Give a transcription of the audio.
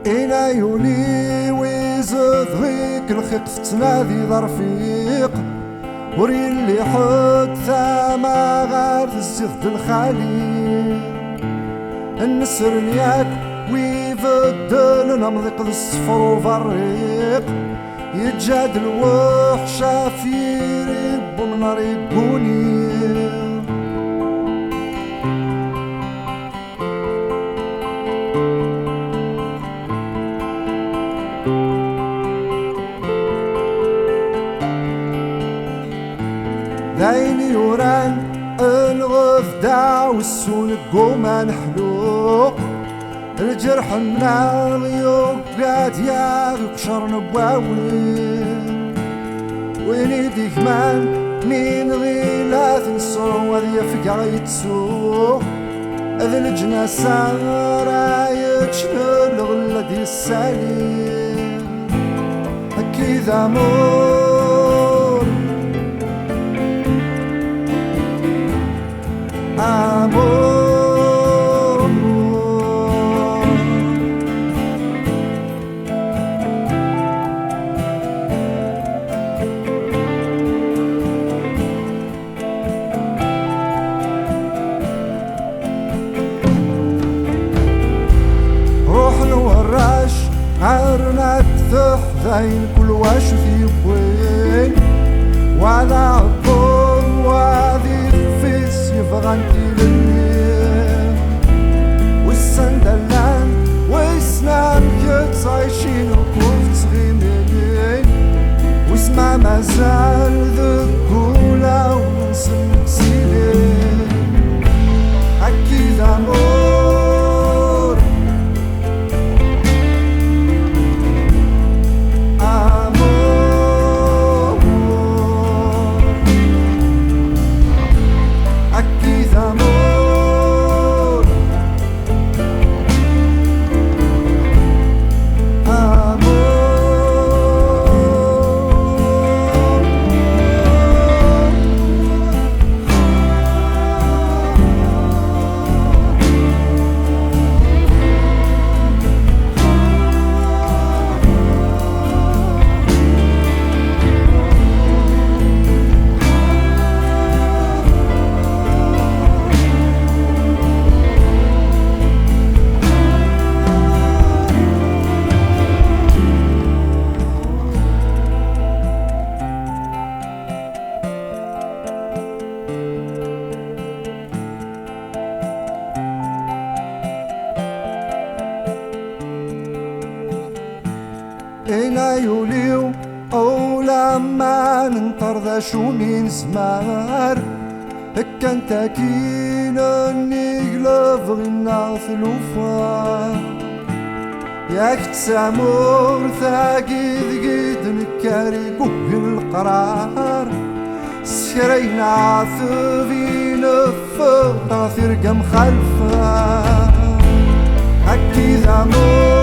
إنا يولي ويزد غيك الخيق فتنادي ذا رفيق وري اللي حد ثما غار الزفد الخالي النسر نياك ويفدل نمضيق ذا الصفر وفريق يتجاد الوحشة في ريب من ريبوني دايني يوران الغفدة والسون قوما نحلوق الجرح النار يوقات يا قشر نباوي وين يديك مان مين غيلات نصو وذي يفقع يتسوق ذي الجناسة رايتشن الغلة دي السالين أكيد أمور أمور روح الوراش عرنا تثح ذاين كل واش في بوين وعلى عطور وعذي فيس يفغنتي للميل والسندلان ويسنام كيتس عايشين ركوف صغيمين واسمع مازال ذكولة ونسلك سيلين أكيد أمور أمور أكيد أمور إنا يوليو أولا ما ننطر ذا شو من زمار هكا انتا كينا نقلب غينا ثلوفا ياك تسامور ثاقيد قيد نكاري قوه القرار سكرينا عاثبين فوق ثرقة مخالفة أكيد أمور